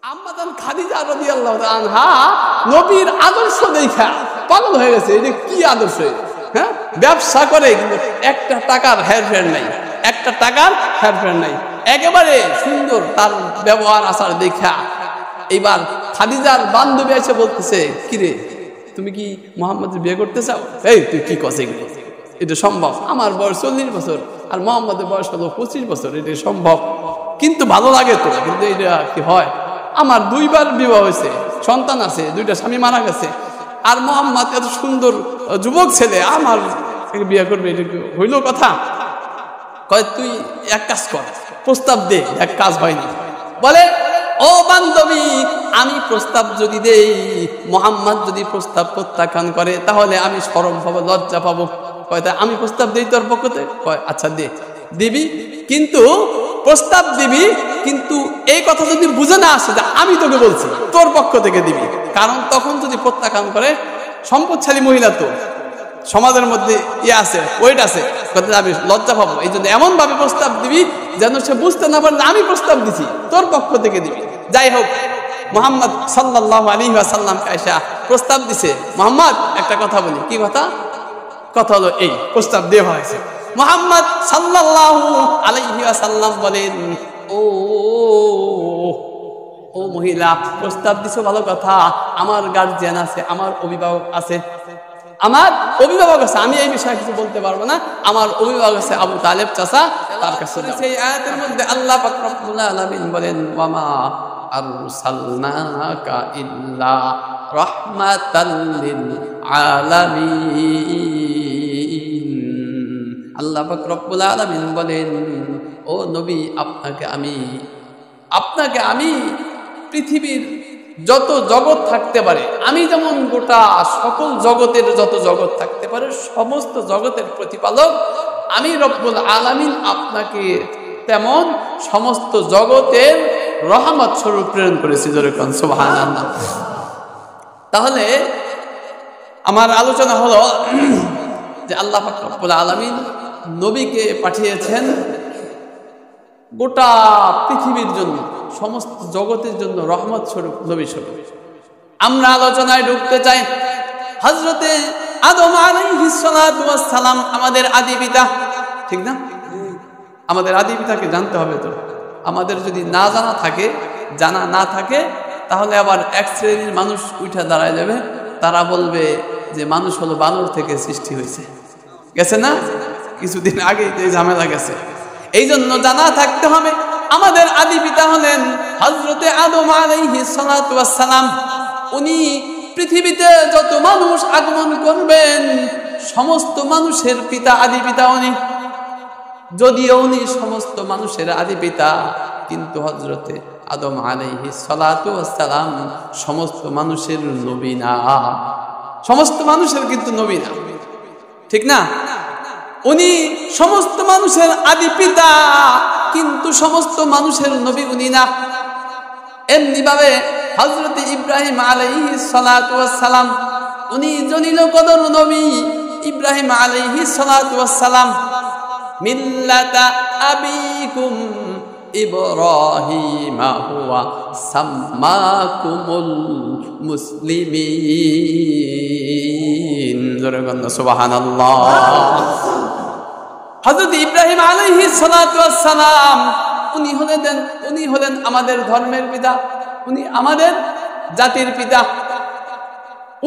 আম্মাজান খাদিজা রাদিয়াল্লাহু তাআলা আনহা নবীর আদর্শ দেখা পাগল হয়ে গেছে। এটা কি আদর্শ? হ্যাঁ, ব্যবসা করে কিন্তু একটা টাকার হেরফের নাই, একটা টাকার হেরফের নাই, একেবারে সুন্দর তার ব্যবহার আচার দেখা। এইবার খাদিজার বান্ধবী এসে বলতেছে, কিরে তুমি কি মুহাম্মদের বিয়ে করতে চাও? এই তুই কি কসে গেলি? এটা সম্ভব? আমার বয়স 40 বছর আর মুহাম্মদের বয়স হলো 25 বছর, এটা সম্ভব? কিন্তু ভালো লাগে তো, কিন্তু এটা কি হয়? আমার 2 বার বিবাহ হয়েছে, সন্তান আছে, 2টা স্বামী মারা গেছে, আর মুহাম্মদ এত সুন্দর যুবক ছেলে, আমার বিয়ে করবে? এটা হইল কথা? কয় তুই এক কাজ কর, প্রস্তাব দে। এক কাজ হয়নি, বলে ও বান্ধবী, আমি প্রস্তাব যদি দেই, মুহাম্মদ যদি প্রস্তাব প্রত্যাখ্যান করে তাহলে আমি শরম পাবো, লজ্জা পাবো। কয় তা আমি প্রস্তাব দেই তোর পক্ষতে? কয় আচ্ছা দে, দিবি, কিন্তু প্রস্তাব দিবি, কিন্তু এই কথা যদি বুঝে না আসে যে আমি তোকে বলছি, তোর পক্ষ থেকে দিবি। কারণ তখন যদি প্রত্যাখ্যান করে, সম্পদশালী মহিলা তো সমাজের মধ্যে ইয়ে আছে, ওয়েট আছে, আমি লজ্জা পাবো। এই জন্য এমন ভাবে প্রস্তাব দিবি যেন সে বুঝতে না পারে আমি প্রস্তাব দিছি, তোর পক্ষ থেকে দিবি। যাই হোক, মুহাম্মদ সাল্লাল্লাহু আলাইহি ওয়াসাল্লাম আয়েশা প্রস্তাব দিছে। মুহাম্মদ একটা কথা বলি। কি কথা? কথা হলো এই, প্রস্তাব দেওয়া হয়েছে। মুহাম্মদ সাল্লাল্লাহু আলাইহি ওয়াসাল্লাম বলেন, ও মহিলা, প্রস্তাব দিছো ভালো কথা, আমার গার্জিয়ান আছে, আমার অভিভাবক আছে, আমি এই বিষয়ে কিছু বলতে পারবো না। আমার অভিভাবক আছে আবু তালেব চাচা, তার কাছে সেই আয়াতের মধ্যে আল্লাহ পাক রব্বুল আলামিন বলেন, ওয়ামা আরসালনাকা ইল্লা রাহমাতাল লিল আলামিন। আল্লাহ পাক রব্বুল আলামিন বলেন, ও নবী, আপনাকে আমি পৃথিবীর যত জগৎ থাকতে পারে, আমি যেমন গোটা সকল জগতের যত জগৎ থাকতে পারে সমস্ত জগতের প্রতিপালক আমি রব্বুল আলামিন, আপনাকে তেমন সমস্ত জগতের রহমত স্বরূপ প্রেরণ করেছি। জোরে কোন সুবহানাল্লাহ। তাহলে আমার আলোচনা হলো যে আল্লাহ পাক রব্বুল আলামিন নবীকে পাঠিয়েছেন গোটা পৃথিবীর জন্য, সমস্ত জগতের জন্য রহমত স্বরূপ, নবী স্বরূপ। আমরা আলোচনায় ঢুকতে চাই। হযরতে আদম আলাইহিস সালাতু ওয়াস সালাম আমাদের আদি পিতা, ঠিক না? আমাদের আদি পিতাকে জানতে হবে তো। আমাদের যদি না জানা না থাকে তাহলে আবার এক শ্রেণীর মানুষ উঠে দাঁড়ায় যাবে, তারা বলবে যে মানুষ হলো বানর থেকে সৃষ্টি হয়েছে। গেছে না? কিছুদিন আগেই তো এই ঝামেলা গেছে। এই জন্য জানা থাকতে হবে আমাদের আদি পিতা হলেন হযরতে আদম আলাইহিস সালাতু ওয়াস সালাম। উনি পৃথিবীতে যত মানুষ আগমন করবেন সমস্ত মানুষের পিতা, আদি পিতা উনি। যদিও উনি সমস্ত মানুষের আদি পিতা, কিন্তু হযরতে আদম আলাইহিস সালাতু ওয়াস সালাম সমস্ত মানুষের নবী না, সমস্ত মানুষের কিন্তু নবী না, ঠিক না? উনি সমস্ত মানুষের আদি পিতা, কিন্তু সমস্ত মানুষের নবী উনি না। এমনি ভাবে হযরতে ইব্রাহিম আলাইহিস সালাতু ওয়াস সালাম উনি জলিল কদর নবী। ইব্রাহিম আলাইহিস সালাতু ওয়াস সালাম মিল্লাতা আবিকুম ইব্রাহিমা হুয়া সাম্মাকুমুল মুসলিমিন। জোরে বলুন সুবহানাল্লাহ। হযরত ইব্রাহিম আলাইহিস সালাতু ওয়াস সালাম উনি হলেন আমাদের ধর্মের পিতা, উনি আমাদের জাতির পিতা।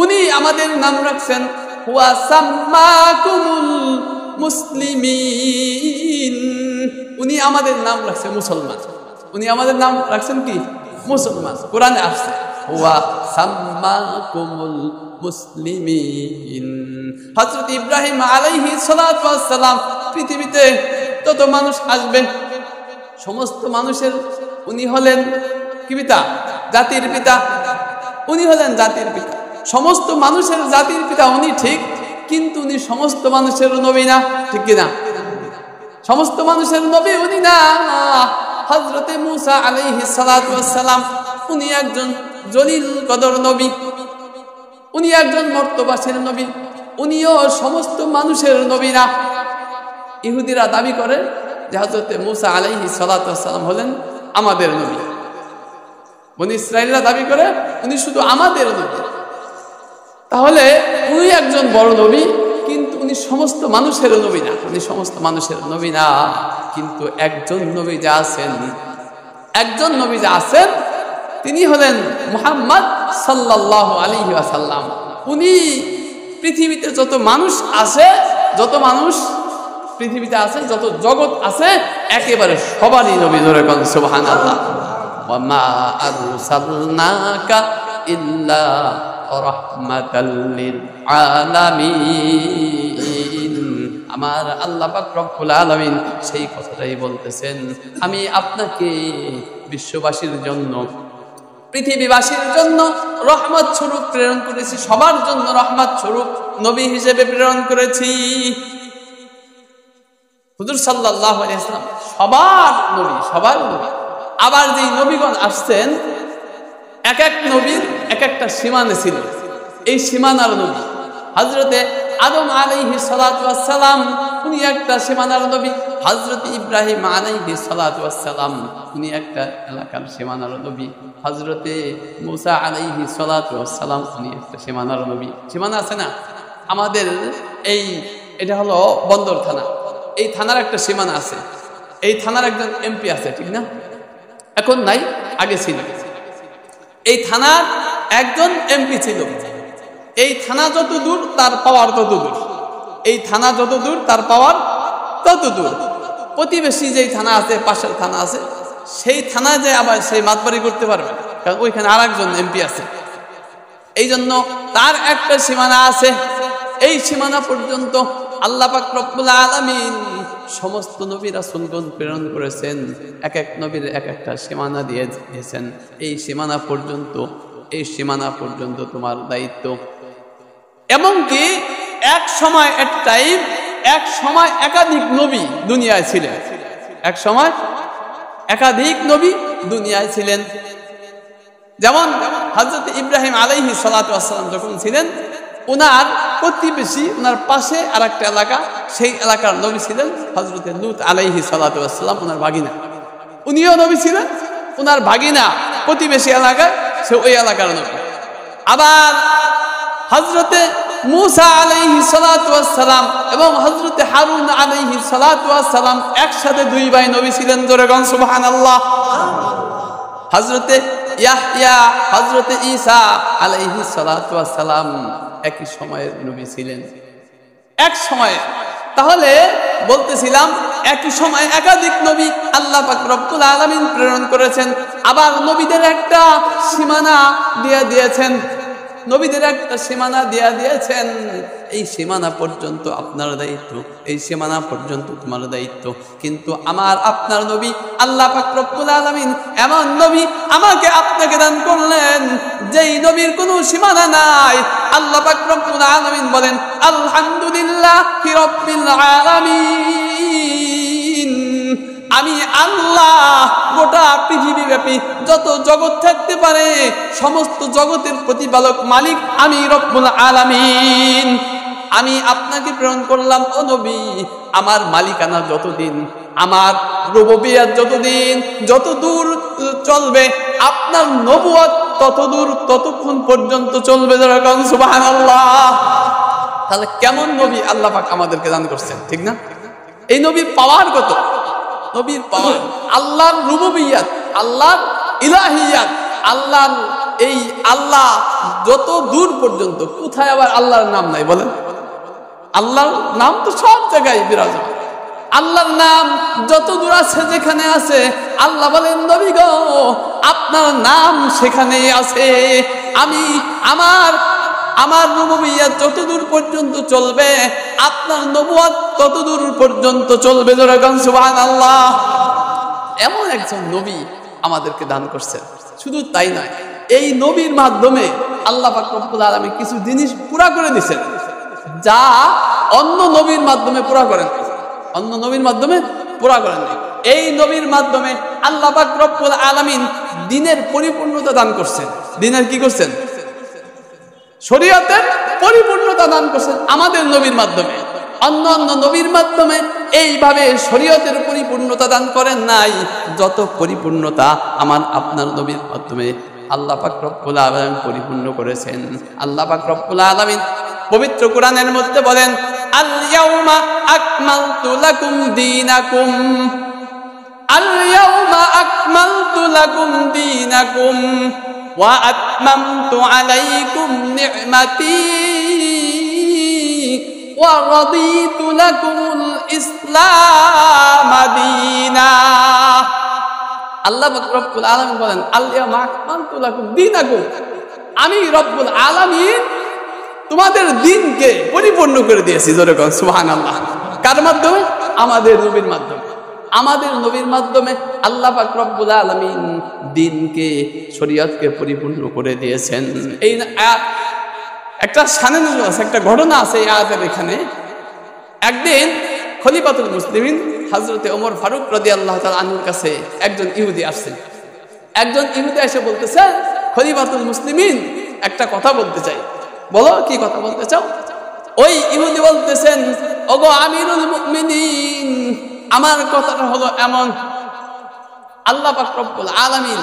উনি আমাদের নাম রাখছেন হুয়া সাম্মাকুমুল মুসলিমিন। উনি আমাদের নাম রাখছেন মুসলমান। উনি আমাদের নাম রাখছেন কি? মুসলমান। কোরআনে আসছে হুয়া সাম্মাকুমুল মুসলিমিন। হযরত ইব্রাহিম আলাইহিস সালাতু ওয়াস সালাম পৃথিবীতে যত মানুষ আসবে সমস্ত মানুষের উনি হলেন কি পিতা? জাতির পিতা। উনি হলেন জাতির পিতা, সমস্ত মানুষের জাতির পিতা উনি, ঠিক, কিন্তু উনি সমস্ত মানুষের নবী না, ঠিক কিনা? সমস্ত মানুষের নবী উনি না। হযরতে মূসা আলাইহিস সালাতু ওয়াস সালাম উনি একজন জলিল কদর নবী, উনি একজন মর্তবাসীর নবী, উনিও সমস্ত মানুষের নবী না। ইহুদিরা দাবি করে যে হযরতে মূসা আলাইহিস সালাতু ওয়াস সালাম হলেন আমাদের নবী। বনি ইসরাইলরা দাবি করে উনি শুধু আমাদের নবী। তাহলে উনি একজন বড় নবী, কিন্তু উনি সমস্ত মানুষের নবী না। উনি সমস্ত মানুষের নবী না, কিন্তু একজন নবী যা আছেন, একজন নবী যা আছেন তিনি হলেন মুহাম্মদ সাল্লাল্লাহু আলাইহি ওয়াসাল্লাম। উনি পৃথিবীতে যত মানুষ আছে, যত মানুষ পৃথিবীতে আছে, যত জগৎ আছে, একেবারে সবারই নবী। জোরে বলেন সুবহানাল্লাহ। ওয়া মা আরসালনাকা ইল্লা রাহমাতাল লিল আলামিন। আমার আল্লাহ পাক রব্বুল আলামিন সেই কথাটাই বলতেছেন, আমি আপনাকে বিশ্ববাসীর জন্য, পৃথিবীবাসীর জন্য রহমত স্বরূপ প্রেরণ করেছি, সবার জন্য রহমত স্বরূপ নবী হিসেবে প্রেরণ করেছি। হুজুর সাল্লাল্লাহু আলাইহি ওয়াসাল্লাম সবার নবী, সবার নবী। আবার যেই নবীগণ আসছেন, এক এক নবীর এক একটা সীমানা ছিল। এই সীমানার নবী হযরতে আদম আলাইহিস সালাতু ওয়াস সালাম, উনি একটা সীমানার নবী। হযরত ইব্রাহিম আলাইহিস সালাতু ওয়াস সালাম, উনি একটা এলাকার সীমানার নবী। হযরতে মুসা আলাইহিস সালাতু ওয়াস সালাম, উনি একটা সীমানার নবী। সীমানা আছে না আমাদের? এটা হলো বন্দর থানা। এই থানার একটা সীমানা আছে। এই থানার একজন এমপি আছে, ঠিক না? এখন নাই, আগে ছিল। এই থানার একজন এমপি ছিল। এই থানা যত দূর তার পাওয়ার তত দূর। এই থানা যত দূর তার পাওয়ার তত দূর। প্রতিবেশী যেই থানা আছে, পাশের থানা আছে, সেই থানায় যে আবার সেই মাতবাড়ি করতে পারবে না, কারণ ওইখানে আর একজন এমপি আছে। এই জন্য তার একটা সীমানা আছে। এই সীমানা পর্যন্ত আল্লাহ পাক রব্বুল আলামিন সমস্ত নবী রাসূলগণ প্রেরণ করেছেন। এক এক নবীর এক একটা সীমানা দিয়ে দিয়েছেন। এই সীমানা পর্যন্ত, এই সীমানা পর্যন্ত তোমার দায়িত্ব। এমনকি এক সময় একাধিক নবী দুনিয়ায় ছিলেন। এক সময় একাধিক নবী দুনিয়ায় ছিলেন। যেমন হযরত ইব্রাহিম আলাইহিস সালাতু ওয়াস সালাম যখন ছিলেন, ওনার প্রতিবেশী, ওনার পাশে আর একটা এলাকা, সেই এলাকার নবী ছিলেন হযরত লূত আলাইহিস সালাতু ওয়াস সালাম, ওনার ভাগিনা। উনিও নবী ছিলেন, ওনার ভাগিনা প্রতিবেশী এলাকায়, সে ওই এলাকার নবী। আবার হযরতে মুসা আলাইহিস সালাতু ওয়াস সালাম এবং হযরতে হারুন আলাইহিস সালাতু ওয়াস সালাম একসাথে দুই ভাই নবী ছিলেন। জোরে বলেন সুবহানাল্লাহ। হযরতে ইয়াহইয়া, হযরতে ঈসা আলাইহিস সালাতু ওয়াস সালাম একই সময়ের নবী ছিলেন, এক সময়ে। তাহলে বলতেছিলাম, একই সময় একাধিক নবী আল্লাহ পাক রব্বুল আলামিন প্রেরণ করেছেন। আবার নবীদের একটা সীমানা দিয়ে দিয়েছেন, নবীদের একটা সীমানা দিয়ে দিয়েছেন। এই সীমানা পর্যন্ত আপনার দায়িত্ব, এই সীমানা পর্যন্ত তোমার দায়িত্ব। কিন্তু আমার আপনার নবী আল্লাহ পাক রব্বুল আলামিন এমন নবী আমাকে আপনাকে দান করলেন, যেই নবীর কোনো সীমানা নাই। আল্লাহ পাক রব্বুল আলামিন বলেন, আলহামদুলিল্লাহি রাব্বিল আলামিন। আমি আল্লাহ গোটা পৃথিবীব্যাপী যত জগৎ থাকতে পারে, সমস্ত জগতের প্রতিপালক মালিক আমি রব্বুল আলামিন। আমি আপনাকে প্রেরণ করলাম ও নবী, আমার মালিকানা যতদিন, আমার রুবুবিয়ত যতদিন, যত দূর চলবে, আপনার নবুয়ত তত দূর, ততক্ষণ পর্যন্ত চলবে। যেরকম সুবহানাল্লাহ। তাহলে কেমন নবী আল্লাহ পাক আমাদেরকে দান করছেন, ঠিক না? এই নবীর পাওয়ার কত? নবীর পাওয়ার, আল্লাহর রুবুবিয়ত, আল্লাহর ইলাহিয়াত, আল্লাহর এই আল্লাহ যত দূর পর্যন্ত। কোথায় আবার আল্লাহর নাম নাই বলেন? আল্লাহর নাম তো সব জায়গায় বিরাজমান। আল্লাহর নাম যত দূর আছে, যেখানে আছে, আল্লাহ বলেন, নবী গো আপনার নাম সেখানেই আছে। আমি আমার রুবুবিয়ত যত দূর পর্যন্ত চলবে, আপনার নবুয়ত তত দূর পর্যন্ত চলবে। যেরকম সুবহানাল্লাহ। এমন একজন নবী আমাদেরকে দান করছেন। শুধু তাই নয়, এই নবীর মাধ্যমে আল্লাহ পাক রব্বুল আলামিন কিছু জিনিস পুরা করে দিয়েছেন, যা অন্য নবীর মাধ্যমে পুরা করেন, অন্য নবীর মাধ্যমে পুরা করেন। এই নবীর মাধ্যমে আল্লাহ পাক রব্বুল আলামিন দ্বীনের পরিপূর্ণতা দান করছেন। দ্বীনের কি করছেন? শরীয়তের পরিপূর্ণতা দান করছেন আমাদের নবীর মাধ্যমে। অন্য অন্য নবীর মাধ্যমে এইভাবে শরীয়তের পরিপূর্ণতা দান করেন নাই, যত পরিপূর্ণতা আমার আপনার নবীর মাধ্যমে আল্লাহ পাক রব্বুল আলামিন পরিপূর্ণ করেছেন। আল্লাহ পাক রব্বুল আলামিন পবিত্র কোরআনের মধ্যে বলেন, আল ইয়াউমা আকমালতু লাকুম দীনাকুম, আল ইয়াউমা আকমালতু লাকুম দীনাকুম ওয়া আতমামতু আলাইকুম নি'মাতি ওয়া রাদিতু লাকুমুল ইসলাম দীনা। আল্লাহ রব্বুল আলামিন বলেন, আল ইয়াউমা আকমালতু লাকুম দীনাকুম, আমি রব্বুল আলামিন তোমাদের দ্বীনকে পরিপূর্ণ করে দিয়েছি। জোরে বলেন সুবহানাল্লাহ। কার মাধ্যমে? আমাদের নবীর মাধ্যমে। আমাদের নবীর মাধ্যমে আল্লাহ পাক রব্বুল আলামিন দ্বীনকে, শরীয়তকে পরিপূর্ণ করে দিয়েছেন। এই আয়াত একটা শানে নজুল আছে, একটা ঘটনা আছে এই আয়াতের এখানে। একদিন খলিফাতুল মুসলিমিন হযরতে ওমর ফারুক রাদিয়াল্লাহু তাআলা আনহুর কাছে একজন ইহুদি আসছেন। একজন ইহুদি এসে বলতেছে, খলিফাতুল মুসলিমিন একটা কথা বলতে চাই। বলো, কি কথা বলতে চাও? ওই ইহুদি বলতেছেন, ওগো আমিরুল মুমিনিন, আমার কথাটা হলো এমন, আল্লাহ পাক রব্বুল আলামিন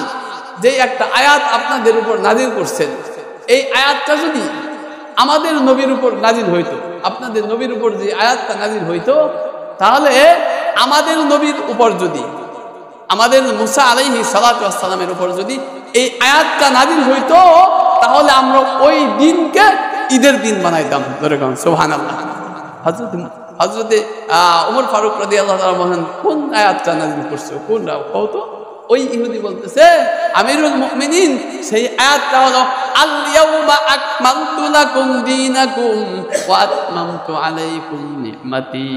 যে একটা আয়াত আপনাদের উপর নাজিল করছেন, এই আয়াতটা যদি আমাদের নবীর উপর নাজিল হইতো, আপনাদের নবীর উপর যে আয়াতটা নাজিল হইতো, তাহলে আমাদের নবীর উপর যদি, আমাদের মুসা আলাইহিস সালাতু ওয়াস সালামের উপর যদি এই আয়াতটা নাজিল হইতো, তাহলে আমরা ওই দিনকে ঈদের দিন বানাইতাম। সুবহানাল্লাহ। হযরতে ওমর ফারুক রাদিয়াল্লাহু তাআলা বলেন, কোন আয়াতটা নাজিল করছো, কোনটা কও তো? ওই ইহুদি বলতেছে, আমিরুল মুমিনিন সেই আয়াতটা হলো, আল ইয়াউমা আকমালতু লাকুম দীনাকুম ওয়া আতমামতু আলাইকুম নি'মাতি।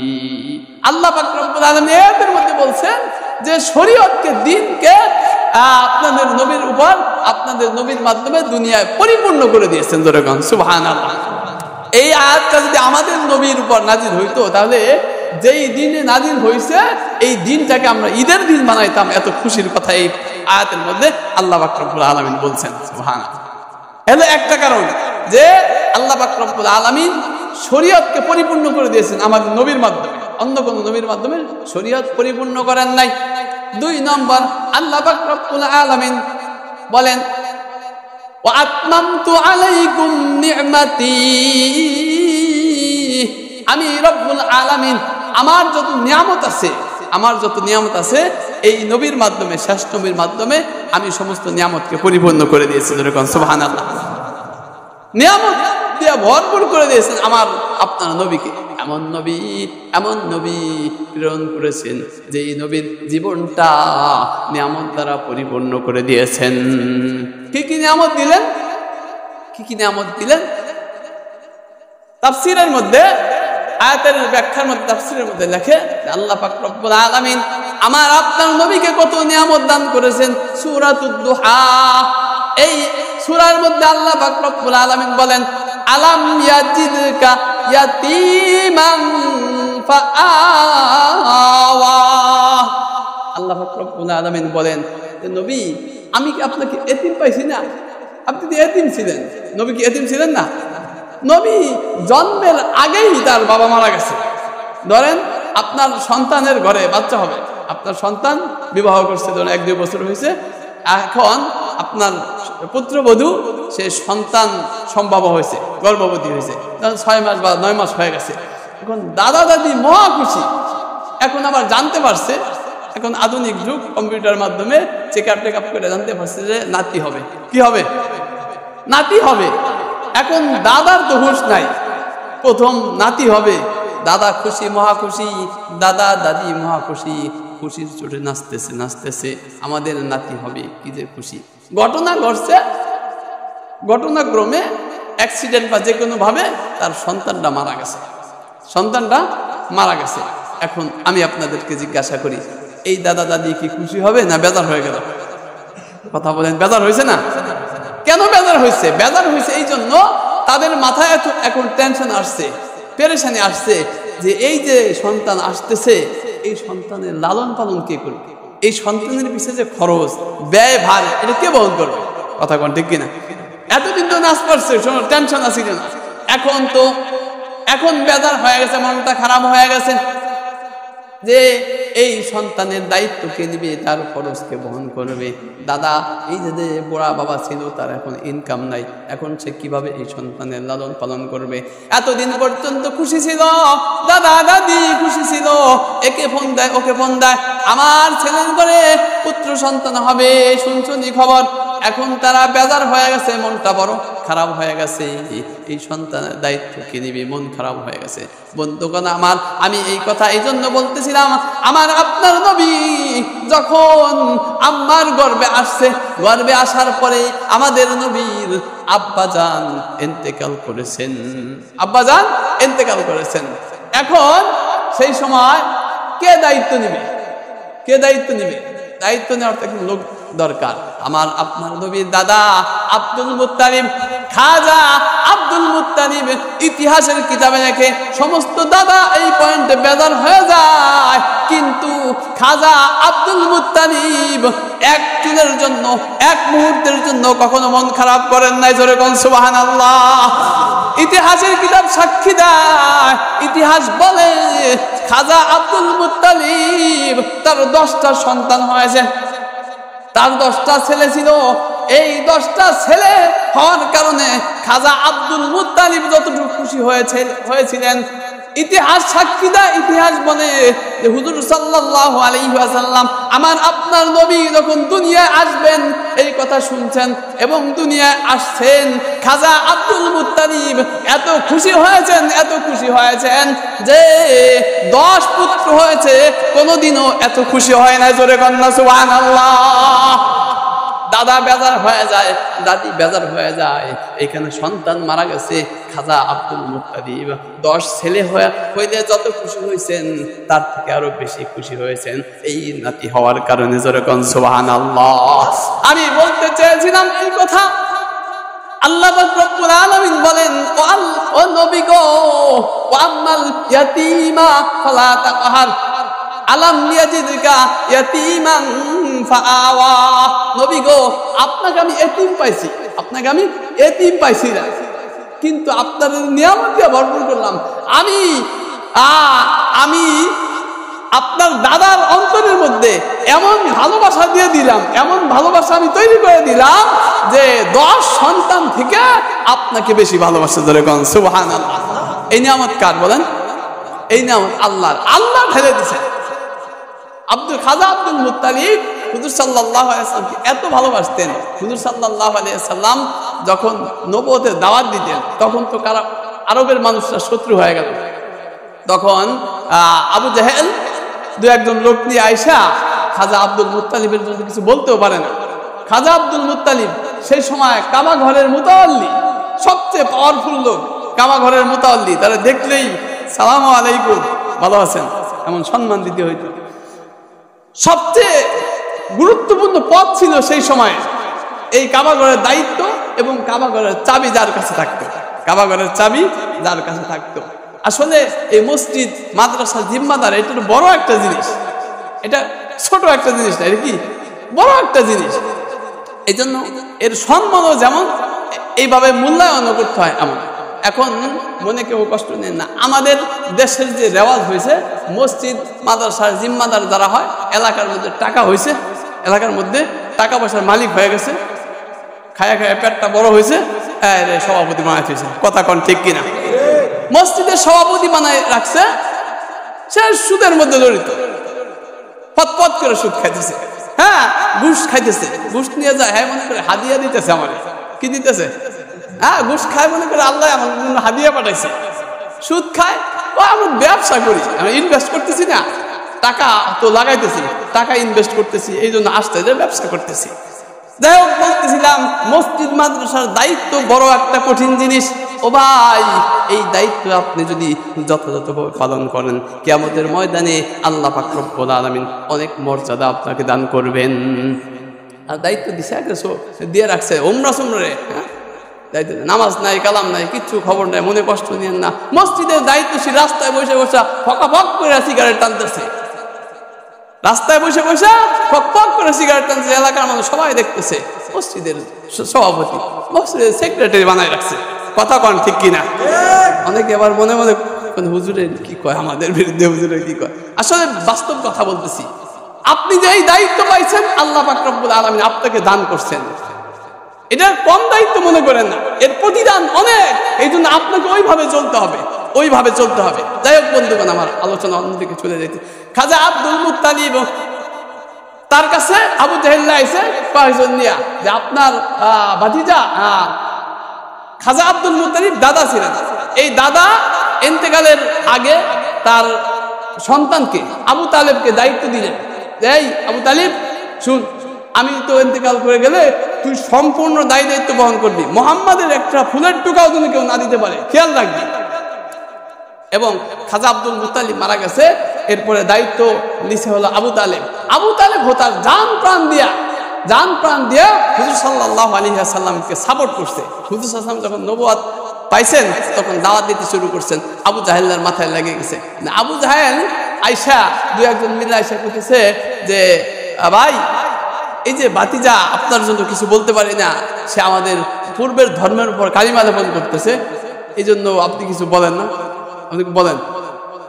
আল্লাহ পাক রব্বুল আলামিন এর মধ্যে বলছেন যে শরীয়তকে, দ্বীনকে আপনাদের নবীর উপর, আপনাদের নবীর মাধ্যমে দুনিয়ায় পরিপূর্ণ করে দিয়েছেন। জোরে বলেন সুবহানাল্লাহ। এই আয়াতটা যদি আমাদের নবীর উপর নাজিল হইতো, তাহলে যেই দিনে নাজিল হইছে এই দিনটাকে আমরা ঈদের দিন বানাইতাম। এত খুশির কথা এই আয়াতের মধ্যে আল্লাহ পাক রব্বুল আলামিন বলছেন। সুবহানাল্লাহ। এর একটা কারণ যে আল্লাহ পাক রব্বুল আলামিন শরীয়তকে পরিপূর্ণ করে দিয়েছেন আমাদের নবীর মাধ্যমে, অন্য কোন নবীর মাধ্যমে শরীয়ত পরিপূর্ণ করেন নাই। 2 নম্বর, আল্লাহ পাক রব্বুল আলামিন বলেন, ওয়া আতমামতু আলাইকুম নি'মাতি, আমি রব্বুল আলামিন আমার যত নিয়ামত আছে, আমার যত নিয়ামত আছে এই নবীর মাধ্যমে, শেষ নবীর মাধ্যমে আমি সমস্ত নিয়ামতকে পরিপূর্ণ করে দিয়েছি। সুবহানাল্লাহ। নিয়ামত দিয়ে ভরপুর করে দিয়েছেন আমার আপনার নবীকে। এমন নবী প্রেরণ করেছেন যে এই নবীর জীবনটা নিয়ামত দ্বারা পরিপূর্ণ করে দিয়েছেন। কি কি নিয়ামত দিলেন? কি কি নিয়ামত দিলেন? তাফসীরের মধ্যে, আয়াতের ব্যাখ্যার মধ্যে, তাফসীরের মধ্যে লেখে আল্লাহ পাক রব্বুল আলামিন আমার আপনার নবীকে কত নিয়ামত দান করেছেন। সূরাতুদ দুহা, এই সূরার মধ্যে আল্লাহ পাক রব্বুল আলামিন বলেন, আলাম ইয়াজিদকা ইয়াতীমান ফাআওয়া। আল্লাহ পাক রব্বুল আলামিন বলেন, নবী আমি কি আপনাকে এতিম পাইছি না? আপনি তো এতিম ছিলেন। নবী কি এতিম ছিলেন না? নবী জন্মের আগেই তার বাবা মারা গেছে। ধরেন আপনার সন্তানের ঘরে বাচ্চা হবে, আপনার সন্তান বিবাহ করছে, ধরেন 1-2 বছর হয়েছে, এখন আপনার পুত্রবধূ সে সন্তান সম্ভব হয়েছে, গর্ভবতী হয়েছে, তখন 6 মাস বা 9 মাস হয়ে গেছে। এখন দাদা দাদি মহা খুশি, এখন আবার জানতে পারছে, এখন আধুনিক যুগ, কম্পিউটার মাধ্যমে চেক আপ করে জানতে পারছে যে নাতি হবে। কি হবে? নাতি হবে। এখন দাদার তো হুঁশ নাই, প্রথম নাতি হবে, দাদা খুশি, মহা খুশি, দাদা দাদি মহা খুশি, খুশির চোটে নাচতেছে, আমাদের নাতি হবে, কি যে খুশি। ঘটনা ঘটছে, ঘটনাক্রমে অ্যাক্সিডেন্ট বা যে কোনো ভাবে তার সন্তানটা মারা গেছে। এখন আমি আপনাদেরকে জিজ্ঞাসা করি, এই দাদা দাদি কি খুশি হবে না বেজার হয়ে গেল? কথা বলেন, বেজার হয়েছে না? কেন বেজার হয়েছে? বেজার হয়েছে এই জন্য তাদের মাথায় এখন টেনশন আসছে, পেরেশানি আসছে যে এই যে সন্তান আসতেছে, এই সন্তানের লালন পালন কে করবে? এই সন্তানের পিছনে যে খরচ, ব্যয়, ভার, এটা কে বহন করবে? কথা কোন ঠিক কিনা? এতদিন তো নাচ পারছে, টেনশন আছে কিনা? এখন তো এখন বেজার হয়ে গেছে, মনটা খারাপ হয়ে গেছে যে এই সন্তানের দায়িত্ব কে নিবে, তার খরচকে বহন করবে। দাদা এই যে বুড়া বাবা ছিল, তার এখন ইনকাম নাই, এখন সে কিভাবে এই সন্তানের লালন পালন করবে? এতদিন পর্যন্ত খুশি ছিল, দাদা দাদি খুশি ছিল, একে ফোন দেয় ওকে ফোন দেয়, আমার ছেলের ঘরে পুত্র সন্তান হবে, শুনছনি খবর। এখন তারা বেজার হয়ে গেছে, মনটা বড় খারাপ হয়ে গেছে, এই সন্তানের দায়িত্ব কে নিবে, মন খারাপ হয়ে গেছে। বন্ধুগণ আমার, আমি এই কথা এই জন্য বলতেছিলাম, আমার আপনার নবী যখন আম্মার গর্ভে আসছে, গর্ভে আসার পরে আমাদের নবীর আব্বাজান ইন্তেকাল করেছেন, আব্বাজান ইন্তেকাল করেছেন। এখন সেই সময় কে দায়িত্ব নিবে? কে দায়িত্ব নিবে? দায়িত্ব নেওয়ার তো লোক দরকার। আমার আপনার নবীর দাদা আব্দুল মুত্তালিব, খাজা আব্দুল মুত্তালিব ইতিহাসের কিতাবে লেখে সমস্ত দাদা এই পয়েন্টে বেজার হয়ে যায়, কিন্তু খাজা আব্দুল মুত্তালিব এক চুলের জন্য, এক মুহূর্তের জন্য কখনো মন খারাপ করেন নাই। জোরে কোন সুবহানাল্লাহ। ইতিহাসের কিতাব সাক্ষী দেয়, ইতিহাস বলে খাজা আব্দুল মুত্তালিব তার 10টা সন্তান হয়েছে, তার 10টা ছেলে ছিল। এই 10টা ছেলে হওয়ার কারণে খাজা আব্দুল মুত্তালিব যতটুকু খুশি হয়েছিলেন, ইতিহাস সাক্ষী দেয়, ইতিহাস বলে যে হুজুর সাল্লাল্লাহু আলাইহি ওয়াসাল্লাম আমার আপনার নবী যখন দুনিয়ায় আসবেন এই কথা শুনছেন এবং দুনিয়ায় আসছেন, খাজা আব্দুল মুত্তালিব এত খুশি হয়েছেন, এত খুশি হয়েছেন যে 10 পুত্র হয়েছে, কোনোদিনও এত খুশি হয় না। জোরে কন্যা সুবহানাল্লাহ। দাদা বেজার হয়ে যায়, দাদি বেজার হয়ে যায়, এখানে সন্তান মারা গেছে। খাজা আব্দুল মুত্তালিব 10 ছেলে হইলে যত খুশি হয়েছেন তার থেকে আরো বেশি খুশি হয়েছেন এই নাতি হওয়ার কারণে। জোরে কোন সুবহানাল্লাহ। আমি বলতে চেয়েছিলাম এই কথা, আল্লাহ রাব্বুল আলামিন বলেন ও নবী গো, ওয়াম্মাল ইয়াতীমা ফালা তাকহার আলাম ইয়াজিদকা ইয়াতীমান ফাআওয়া। নবী গো, আপনাকে আমি এতিম পাইছি, আপনাকে আমি এতিম পাইছি না, কিন্তু আপনার নিয়ামত দিয়ে ভরপুর করলাম। আমি আপনার দাদার অন্তরের মধ্যে এমন ভালোবাসা দিয়ে দিলাম, এমন ভালোবাসা আমি তৈরি করে দিলাম যে 10 সন্তান থেকে আপনাকে বেশি ভালোবাসা। ধরে কোন সুবহানাল্লাহ। এই নিয়ামত কার বলেন? এই নিয়ামত আল্লাহর। আল্লাহ ঢেলে দিয়েছেন। খাজা আব্দুল মুত্তালিব হুজুর সাল্লাল্লাহু আলাইহি ওয়াসাল্লামকে এত ভালোবাসতেন। হুজুর সাল্লাল্লাহু আলাইহি ওয়াসাল্লাম যখন নবুয়তের দাওয়াত দিতেন তখন তো আরবের মানুষরা শত্রু হয়ে গেল। তখন আবু জাহেল 2-1 লোক নিয়ে আইসা খাজা আব্দুল মুত্তালিবের জন্য কিছু বলতেও পারে না। খাজা আব্দুল মুত্তালিব সেই সময় কাবা ঘরের মুতাওয়াল্লি, সবচেয়ে পাওয়ারফুল লোক, কাবা ঘরের মুতাওয়াল্লি। তারা দেখলেই সালামু আলাইকুম, ভালো আছেন, এমন সম্মান দিতে হইতো। সবচেয়ে গুরুত্বপূর্ণ পদ ছিল সেই সময় এই কাবা ঘরের দায়িত্ব এবং কাবা ঘরের চাবি যার কাছে থাকতো, কাবা ঘরের চাবি যার কাছে থাকতো। আসলে এই মসজিদ মাদ্রাসা জিম্মাদার, এটা বড় একটা জিনিস, এটা ছোট একটা জিনিস না, এটা কি বড় একটা জিনিস। এই জন্য এর সম্মানও যেমন এইভাবে মূল্যায়ন করতে হয় এমন। এখন মনে কেউ কষ্ট নেই না, আমাদের দেশের যে রেওয়াজ হয়েছে, মসজিদ মাদ্রাসার জিম্মাদার যারা হয়, এলাকার মধ্যে টাকা হয়েছে, এলাকার মধ্যে টাকা পয়সার মালিক হয়ে গেছে, খায়া খায়া পেটটা বড় হয়েছে, সভাপতি বানায় ফেলছে। কথা কন ঠিক কিনা? মসজিদের সভাপতি বানায় রাখছে, সে সুদের মধ্যে জড়িত, পথ করে সুদ খাইতেছে, হ্যাঁ ঘুষ খাইতেছে, ঘুষ নিয়ে যায়, হ্যাঁ মনে করে হাদিয়া দিতেছে, আমার কি দিতেছে, হ্যাঁ ঘুষ খায় মনে করে আল্লাহ আমার জন্য হাদিয়া পাঠাইছে। সুদ খায়, ও আমি ব্যবসা করি, আমি ইনভেস্ট করতেছি না, টাকা তো লাগাইতেছি, টাকা ইনভেস্ট করতেছি, এই জন্য আসতে যে ব্যবসা করতেছি। যাই হোক, বলতেছিলাম মসজিদ মাদ্রাসার দায়িত্ব বড় একটা কঠিন জিনিস। ও ভাই, এই দায়িত্ব আপনি যদি যথাযথভাবে পালন করেন, কিয়ামতের ময়দানে আল্লাহ পাক রব্বুল আলামিন অনেক মর্যাদা আপনাকে দান করবেন। আর দায়িত্ব দিছে দিয়ে রাখছে ওমরা সুমরে, হ্যাঁ দায়িত্ব, নামাজ নাই, কালাম নাই, কিচ্ছু খবর নাই, মনে কষ্ট নিয়েন না। মসজিদের দায়িত্বশীল রাস্তায় বসে বসে ফকাফক করে সিগারেট টানতেছে, রাস্তায় বসে বসে ফক করে সিগারেট টানছে, এলাকার মানুষ সবাই দেখতেছে। মসজিদের সভাপতি, মসজিদের সেক্রেটারি বানায় রাখছে, কথা কন ঠিক কিনা? অনেকে আবার মনে মনে হুজুরের কি কয়, আমাদের বিরুদ্ধে হুজুরের কি কয়। আসলে বাস্তব কথা বলতেছি। আপনি যে এই দায়িত্ব পাইছেন, আল্লাহ পাক রব্বুল আলামিন আপনাকে দান করছেন, এটার কম দায়িত্ব মনে করেন না, এর প্রতিদান অনেক। এই জন্য আপনাকে ওইভাবে চলতে হবে, ওইভাবে চলতে হবে। যাই হোক বন্ধুগণ, আমার আলোচনা অন্যদিকে চলে যেতে, খাজা আব্দুল মুত্তালিব তার কাছে আবু জাহেল আইছে কয়েকজন নিয়া যে আপনার ভাতিজা খাজা আব্দুল মুত্তালিব দাদা ছিলেন, এই দাদা ইন্তেকালের আগে তার সন্তানকে আবু তালেবকে দায়িত্ব দিলেন, এই আবু তালিব শুন, আমি তো ইন্তেকাল করে গেলে তুই সম্পূর্ণ দায়িত্ব বহন করবি, মুহাম্মাদের একটা ফুলের টুকাও যেন কেউ না দিতে পারে, খেয়াল রাখবি। এবং খাজা আব্দুল মুত্তালিব মারা গেছে, এরপরে দায়িত্ব নিছে হলো আবু তালেব। আবু তালেব তার জান প্রাণ দিয়া হুজুর সাল্লাল্লাহু আলাইহি ওয়াসাল্লামকে সাপোর্ট করছে। হুজুর সাল্লাল্লাহু আলাইহি ওয়াসাল্লাম যখন নবুয়ত পাইছেন তখন দাওয়াত দিতে শুরু করছেন, আবু জাহেলের মাথায় লেগে গেছে। আবু জাহেল আয়সা দুই একজন মিলে আয়সা করতেছে যে ভাই, এই যে ভাতিজা আপনার জন্য কিছু বলতে পারি না, সে আমাদের পূর্বের ধর্মের উপর কালিমা লেপন করতেছে, এই জন্য আপনি কিছু বলেন না, আপনি বলেন।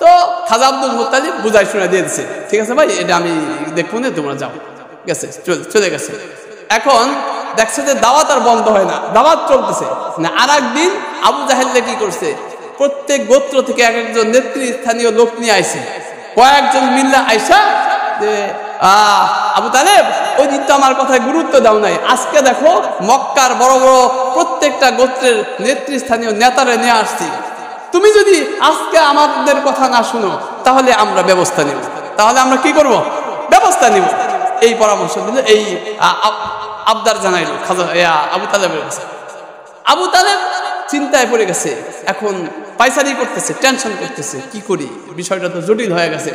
তো খাজা আব্দুল মুত্তালিব বুঝাই শুনে দিয়ে দিচ্ছে, ঠিক আছে ভাই, এটা আমি দেখবো না, তোমরা যাও, গেছে, চলে গেছে। এখন দেখছে যে দাওয়াত আর বন্ধ হয় না, দাওয়াত চলতেছে না। আর একদিন আবু জাহেলে কি করছে, প্রত্যেক গোত্র থেকে এক একজন নেতৃস্থানীয় লোক নিয়ে আইছে, কয়েকজন মিল্লা আইসা যে আবু তালেব, ওই দিন তো আমার কথায় গুরুত্ব দাও নাই, আজকে দেখো মক্কার বড় বড় প্রত্যেকটা গোত্রের নেতৃস্থানীয় নেতারা নিয়ে আসছি, তুমি যদি আজকে আমাদের কথা না শুনো তাহলে আমরা ব্যবস্থা নিব, তাহলে আমরা কি করব, ব্যবস্থা নিব। এই পরামর্শ দিলে, এই আবদার জানাইল আবু তালেবের কাছে। আবু তালেব চিন্তায় পড়ে গেছে, এখন পায়চারি করতেছে, টেনশন করতেছে, কি করি, বিষয়টা তো জটিল হয়ে গেছে,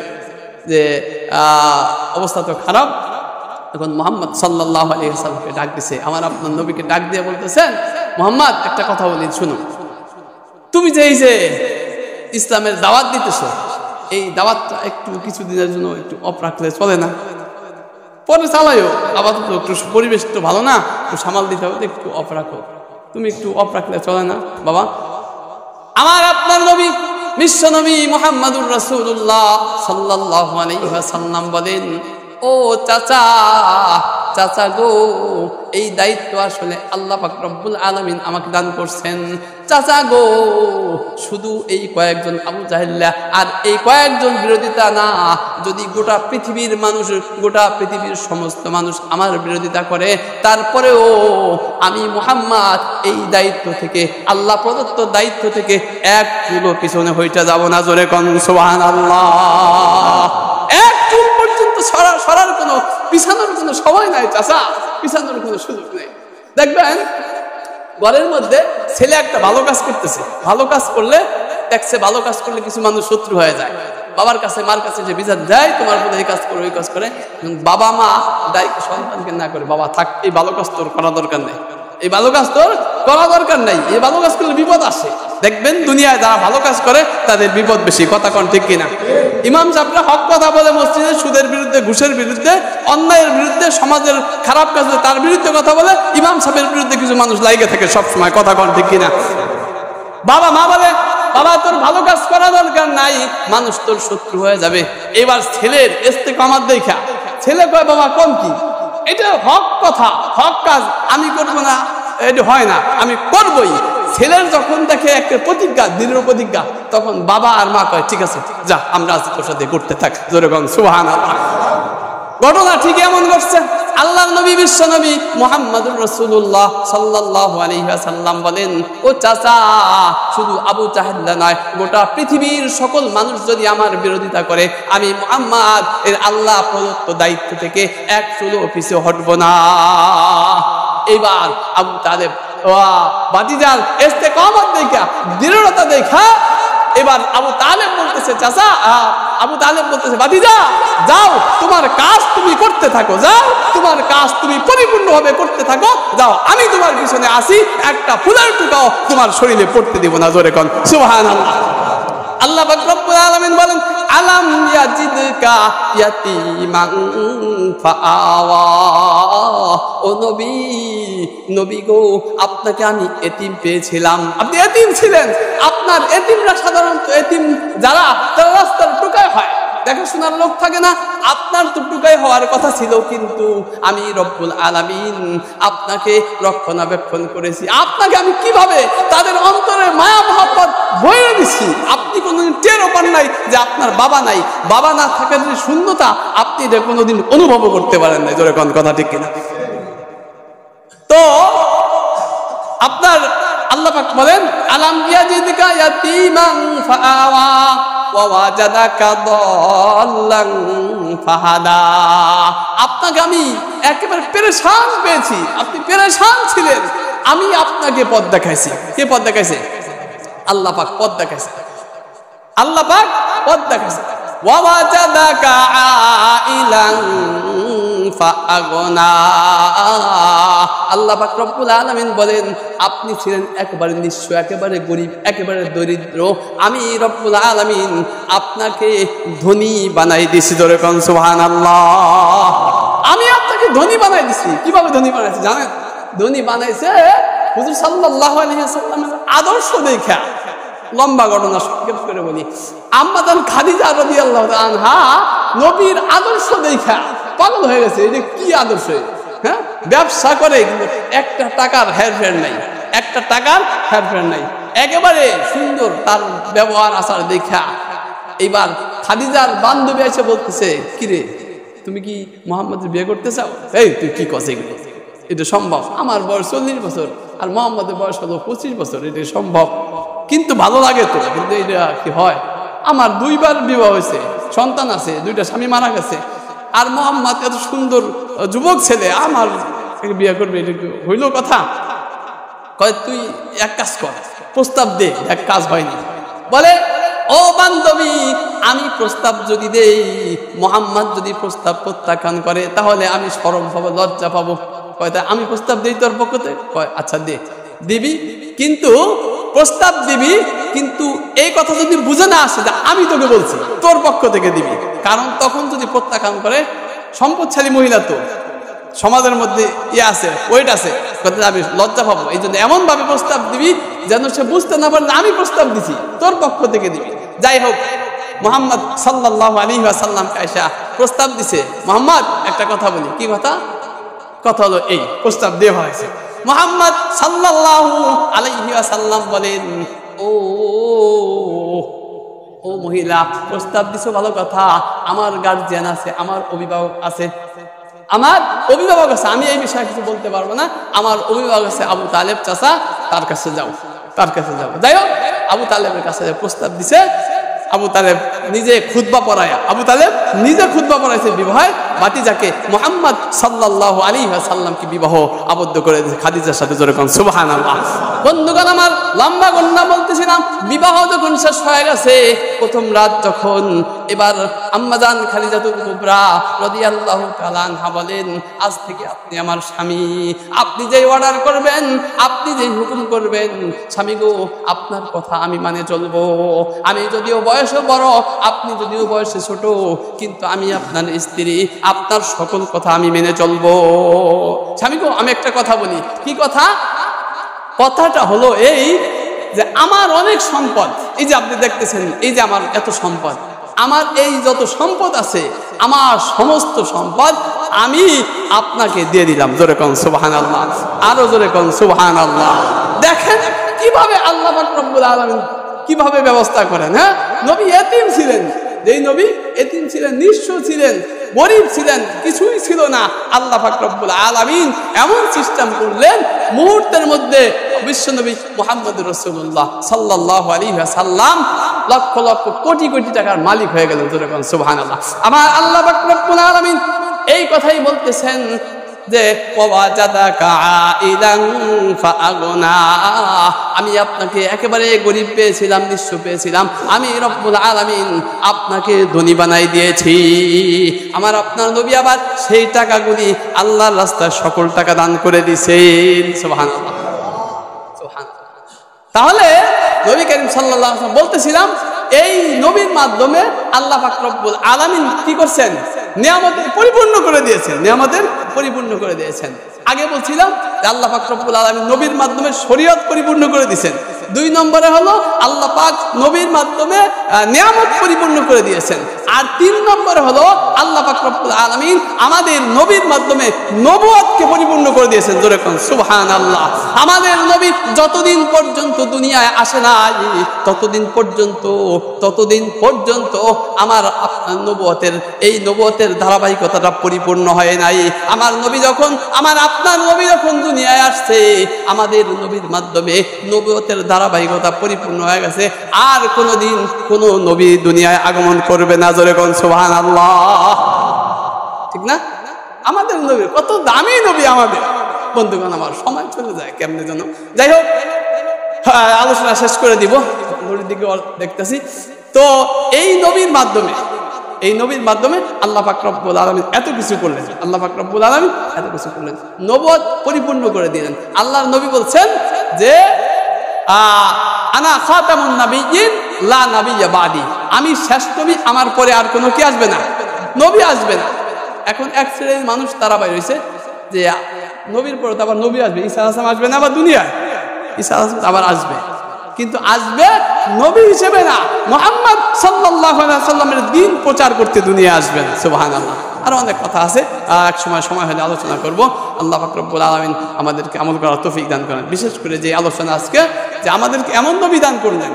যে অবস্থা তো খারাপ। এখন মুহাম্মদ সাল্লাল্লাহু আলাইহি ওয়াসাল্লামকে ডাক দিছে, আমার আপনার নবীকে ডাক দিয়ে বলতেছেন, মুহাম্মদ একটা কথা বলি শুনো, তুমি যে এই যে ইসলামের দাওয়াত দিতেছো, এই দাওয়াতটা একটু কিছুদিনের জন্য একটু অফ রাখলে চলে না? পরে চালাইও, আপাতত একটু পরিবেশ তো ভালো না, একটু সামাল দিতে হবে, একটু অফ রাখো, তুমি একটু অফ রাখলে চলে না? বাবা, আমার আপনার নবী বিশ্ব নবী মুহাম্মদুর রাসূলুল্লাহ সাল্লাল্লাহু আলাইহি ওয়াসাল্লাম বলেন, ও চাচা, চাচা গো, এই দায়িত্ব আসলে আল্লাহ পাক রব্বুল আলামিন আমাকে দান করছেন। চাচা গো, শুধু এই কয়েকজন আবু জাহেল আর এই কয়েকজন বিরোধিতা না, যদি গোটা পৃথিবীর মানুষ, গোটা পৃথিবীর সমস্ত মানুষ আমার বিরোধিতা করে, তারপরেও আমি মুহাম্মদ এই দায়িত্ব থেকে, আল্লাহ প্রদত্ত দায়িত্ব থেকে এক চুলও পিছনে হইতে যাব না। জোরে কোন সুবহানাল্লাহ। এক চুল পর্যন্ত সরার কোনো, পিছানোর কোনো সময় নাই চাচা, পিছানোর কোনো সুযোগ নেই। দেখবেন ঘরের মধ্যে ছেলে একটা ভালো কাজ করতেছে, ভালো কাজ করলে দেখছে, ভালো কাজ করলে কিছু মানুষ শত্রু হয়ে যায়, বাবার কাছে মার কাছে যে বিচার দেয়, তোমার বোধ এই কাজ করে ওই কাজ করে, বাবা মা দায়িত্ব সন্তানকে না করে, বাবা থাক, এই ভালো কাজ তোর করা দরকার নেই, এই ভালো কাজ তোর করা দরকার নাই, এই ভালো কাজ করলে বিপদ আসে। দেখবেন দুনিয়ায় যারা ভালো কাজ করে তাদের বিপদ বেশি, কথা কোন ঠিক কিনা? ইমাম সাহেবরা হক কথা বলে মসজিদে, সুদের বিরুদ্ধে, ঘুষের বিরুদ্ধে, অন্যায়ের বিরুদ্ধে, সমাজের খারাপ কাজ তার বিরুদ্ধে কথা বলে, ইমাম সাহেবের বিরুদ্ধে কিছু মানুষ লাইগে থাকে সবসময়, কথা কোন ঠিক কিনা? বাবা মা বলে, বাবা তোর ভালো কাজ করা দরকার নাই, মানুষ তোর শত্রু হয়ে যাবে। এবার ছেলের ইস্তেকামত দেখা ছেলে কয়, বাবা কম কি, এটা হক কথা, হক কাজ আমি করবো না, এটা হয় না, আমি করবই। ছেলের যখন দেখে একটা প্রতিজ্ঞা, দৃঢ় প্রতিজ্ঞা, তখন বাবা আর মা কয়, ঠিক আছে যা, আমরা আজ তোর সাথে করতে থাক। জোরে কোন সুবহানাল্লাহ। ঘটনা ঠিক এমন ঘটছে। আল্লাহর নবী বিশ্ব নবী মুহাম্মদুর রাসূলুল্লাহ সাল্লাল্লাহু আলাইহি ওয়াসাল্লাম বলেন, ও চাচা, শুধু আবু জাহেল নয়, গোটা পৃথিবীর সকল মানুষ যদি আমার বিরোধিতা করে, আমি মুহাম্মদ এর আল্লাহ প্রদত্ত দায়িত্ব থেকে এক চুলও পিছু হটব না। এবার আবু তালেব ভাতিজার ইস্তেকামত দেখা, দৃঢ়তা দেখা, এবার আবু তালেব বলতেছে, চাচা, আবু তালেব বলতেছে, ভাতিজা যাও, তোমার কাজ তুমি করতে থাকো, যাও, তোমার কাজ তুমি পরিপূর্ণভাবে করতে থাকো, যাও, আমি তোমার পিছনে আসি, একটা ফুলের টুকাও তোমার শরীরে পড়তে দিব না। জোরে কোন সুবহানাল্লাহ। আল্লাহ পাক রব্বুল আলামিন বলেন আলাম ইয়াজিদকা ইয়াতীমান ফাআওয়া। ও নবী, নবী গো, আপনাকে আমি এতিম পেয়েছিলাম, আপনি এতিম ছিলেন। আপনার এতিমরা সাধারণত এতিম যারা, তারা রাস্তার টোকায় হয়, দেখাশোনার লোক থাকে না। আপনার তো টুকাই হওয়ার কথা ছিল, কিন্তু আমি রব্বুল আলামিন আপনাকে রক্ষণাবেক্ষণ করেছি। আপনাকে আমি কিভাবে তাদের অন্তরের মায়া মহব্বত বয়ে দিছি, আপনি কোনোদিন টেরও পান নাই যে আপনার বাবা নাই। বাবা না থাকার যে শূন্যতা, আপনি এটা কোনোদিন অনুভবও করতে পারেন নাই। জোরে কোন কথা ঠিক কিনা? তো আপনার আল্লাহ পাক বলেন আলাম ইয়াজিদকা ইয়াতীমান ফাআওয়া ওয়া ওয়াজাদাকা দাল্লান ফাহাদা। আপনাকে আমি একেবারে পেরেশান পেয়েছি, আপনি পেরেশান ছিলেন, আমি আপনাকে পথ দেখাইছি। কে পথ দেখাইছে? আল্লাহ পাক পথ দেখাইছে, আল্লাহ পাক পথ দেখাইছে। ওয়া ওয়াজাদাকা আইলান ফাআগনা। আল্লাহ পাক রব্বুল আলামিন বলেন আপনি ছিলেন একেবারে নিঃস্ব, একেবারে গরিব, একেবারে দরিদ্র। আমি রব্বুল আলামিন আপনাকে ধনী বানাই দিয়েছি। জোরে কোন সুবহানাল্লাহ। আমি আপনাকে ধনী বানাই দিয়েছি। কিভাবে ধনী বানাইছি জানেন? ধনী বানাইছে হুজুর সাল্লাল্লাহু আলাইহি ওয়াসাল্লামের আদর্শ দেখা। লম্বা ঘটনা সংক্ষেপ করে বলি। আম্মা জান খাদিজা রাদিয়াল্লাহু তাআলা আনহা নবীর আদর্শ দেখা পাগল হয়ে গেছে। এটা কি আদর্শ? হ্যাঁ, ব্যবসা করে কিন্তু একটা টাকার হেরফের নাই, একটা টাকার হেরফের নাই, একেবারে সুন্দর তার ব্যবহার আচার দেখা। এইবার খাদিজার বান্ধবী এসে বলতেছে, কিরে তুমি কি মুহাম্মদের বিয়ে করতে চাও? এই তুই কি কস এগুলো? এটা সম্ভব? আমার বয়স 40 বছর আর মুহাম্মদের বয়স হলো 25 বছর। এটা সম্ভব, কিন্তু ভালো লাগে তো, কিন্তু এটা কি হয়? আমার 2বার বিবাহ হয়েছে, সন্তান আছে, 2টা স্বামী মারা গেছে, আর মুহাম্মদ এত সুন্দর যুবক ছেলে, আমার বিয়ে করবে, এটা হইল কথা? কয় তুই এক কাজ কর, প্রস্তাব দে। এক কাজ হয়নি, বলে ও বান্ধবী, আমি প্রস্তাব যদি দেই, মুহাম্মদ যদি প্রস্তাব প্রত্যাখ্যান করে, তাহলে আমি শরম পাবো, লজ্জা পাবো। কয় তা আমি প্রস্তাব দিই তোর পক্ষতে? কয় আচ্ছা দে, দিবি, কিন্তু প্রস্তাব দিবি, কিন্তু এই কথা যদি বুঝে না আসে যে আমি তোকে বলছি, তোর পক্ষ থেকে দিবি। কারণ তখন যদি প্রত্যাখ্যান করে, সম্পদশালী মহিলা তো সমাজের মধ্যে আছে, ওয়েট আছে, আমি লজ্জা পাবো। এই জন্য এমন ভাবে প্রস্তাব দিবি যেন সে বুঝতে না পারে আমি প্রস্তাব দিছি, তোর পক্ষ থেকে দিবি। যাই হোক, মুহাম্মদ সাল্লাল্লাহু আলাইহি ওয়াসাল্লাম আয়েশা প্রস্তাব দিছে। মুহাম্মদ একটা কথা বলি। কি কথা? কথা হলো এই, প্রস্তাব দেওয়া হয়েছে। মুহাম্মদ সাল্লাল্লাহু আলাইহি ওয়াসাল্লাম বলেন, ও মহিলা, প্রস্তাব দিছো ভালো কথা, আমার গার্জিয়ান আছে, আমার অভিভাবক আছে, আমার অভিভাবক আছে, আমি এই বিষয়ে কিছু বলতে পারবো না। আমার অভিভাবক আছে আবু তালেব চাচা, তার কাছে যাও, তার কাছে যাও। যাই হোক, আবু তালেবের কাছে প্রস্তাব দিছে। আবু তালেব নিজে খুতবা পড়ায়, আবু তালেব নিজে খুতবা পড়াইছে বিবাহে ভাতিজাকে মুহাম্মদ সাল্লাল্লাহু আলাইহি ওয়াসাল্লামকে বিবাহ আবদ্ধ করে দিয়েছে খাদিজার সাথে। জোরে কোন সুবহানাল্লাহ। বন্ধুগণ আমার, লম্বা গন্না বলতেছিলাম, বিবাহ যখন শেষ হয়ে গেছে, প্রথম রাত যখন, এবার আম্মাজান খাদিজাতুল কুবরা রাদিয়াল্লাহু তাআলা আনহা বলেন, আজ থেকে আপনি আমার স্বামী, আপনি যেই অর্ডার করবেন, আপনি যেই হুকুম করবেন, স্বামী গো আপনার কথা আমি মানে চলবো। আমি যদিও বয়সে বড়, আপনি যদিও বয়সে ছোট, কিন্তু আমি আপনার স্ত্রী, আপনার সকল কথা আমি মেনে চলবো। স্বামী গো আমি একটা কথা বলি। কি কথা? কথাটা হলো এই যে আমার অনেক সম্পদ, এই যে আপনি দেখতেছেন, এই যে আমার এত সম্পদ, আমার এই যত সম্পদ আছে, আমার সমস্ত সম্পদ আমি আপনাকে দিয়ে দিলাম। জোরে কোন সুবহানাল্লাহ, আরো জোরে কোন সুবহানাল্লাহ। দেখেন কিভাবে আল্লাহ পাক রব্বুল আলামিন কিভাবে ব্যবস্থা করেন। হ্যাঁ, নবী এতিম ছিলেন, যেই নবী এতিম ছিলেন, নিঃস্ব ছিলেন, গরিব ছিলেন, কিছুই ছিল না, আল্লাহ পাক রব্বুল আলামিন এমন সিস্টেম করলেন, মুহূর্তের মধ্যে বিশ্বনবী মুহাম্মদ রাসূলুল্লাহ সাল্লাল্লাহু আলাইহি ওয়াসাল্লাম লক্ষ লক্ষ কোটি কোটি টাকার মালিক হয়ে গেলেন। যেরকম সুবহানাল্লাহ। আমার আল্লাহ পাক রব্বুল আলামিন এই কথাই বলতেছেন যে আমি আপনাকে একেবারে গরিব পেয়েছিলাম, নিঃস্ব পেয়েছিলাম, আমি রব্বুল আলামিন আপনাকে ধনী বানাই দিয়েছি। আমার আপনার নবী আবার সেই টাকাগুলি আল্লাহর রাস্তায় সকল টাকা দান করে দিয়েছেন। সুবহানাল্লাহ, সুবহানাল্লাহ। তাহলে নবী করিম সাল্লাল্লাহু আলাইহি ওয়াসাল্লাম বলতেছিলাম এই নবীর মাধ্যমে আল্লাহ পাক রব্বুল আলামিন কি করছেন? নিয়ামতের পরিপূর্ণ করে দিয়েছেন, নিয়ামতের পরিপূর্ণ করে দিয়েছেন। আগে বলছিলাম যে আল্লাহ পাক রব্বুল আলামিন নবীর মাধ্যমে শরীয়ত পরিপূর্ণ করে দিয়েছেন। 2 নম্বরে হলো আল্লাহ পাক নবীর মাধ্যমে নিয়ামত পরিপূর্ণ করে দিয়েছেন। আর 3 নম্বরে হলো আল্লাহ পাক রব্বুল আলামিন আমাদের নবীর মাধ্যমে নবুয়তকে পরিপূর্ণ করে দিয়েছেন। জোরে কোন সুবহানাল্লাহ। আমাদের নবী যতদিন পর্যন্ত দুনিয়ায় আসে নাই ততদিন পর্যন্ত আমার আপনার নবুয়তের এই নবুয়তের ধারাবাহিকতাটা পরিপূর্ণ হয় নাই। আমার আপনার নবী যখন দুনিয়ায় আসছে আমাদের নবীর মাধ্যমে নবুয়তের ধারাবাহিকতা পরিপূর্ণ হয়ে গেছে। আর কোনোদিন কোনো নবী দুনিয়ায় আগমন করবে না। জোরে কোন সুবহানাল্লাহ। ঠিক না? আমাদের নবী কত দামি নবী আমাদের। বন্ধুগণ, আমার সময় চলে যায় কেমনে যেন। যাই হোক, আলোচনা শেষ করে দিব, ঘড়ির দিকে দেখতেছি। তো এই নবীর মাধ্যমে আল্লাহ পাক রব্বুল আলামিন এত কিছু করলেন। নবুয়ত পরিপূর্ণ করে দিলেন। আল্লাহর নবী বলছেন যে আনা খাতামুন নাবিয়্যিন লা নাবিয়্যা বাদি, আমি শেষ নবী, আমার পরে আর কোনো কি আসবে না, নবী আসবে না। এখন এক শ্রেণীর মানুষ তারা বাইর হইছে যে নবীর পরে তো আবার নবী আসবে, ঈসা আলাইহিস সালাম আসবে না আবার দুনিয়ায়? ঈসা আলাইহিস সালাম আবার আসবে, কিন্তু আসবে নবী হিসেবে না, মুহাম্মদ সাল্লাল্লাহু আলাইহি সাল্লামের দ্বীন প্রচার করতে দুনিয়া আসবেন। সুবহানাল্লাহ। আরো অনেক কথা আছে, এক সময় হলে আলোচনা করব। আল্লাহ পাক রব্বুল আলামিন আমাদেরকে আমল করার তৌফিক দান করেন। বিশেষ করে যে আলোচনা আজকে যে আমাদেরকে এমন নবী দান করলেন,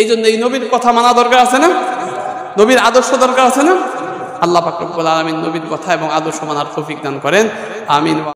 এই জন্য এই নবীর কথা মানা দরকার আছে না? নবীর আদর্শ দরকার আছে না? আল্লাহ পাক রব্বুল আলামিন নবীর কথা এবং আদর্শ মানার তৌফিক দান করেন। আমিন।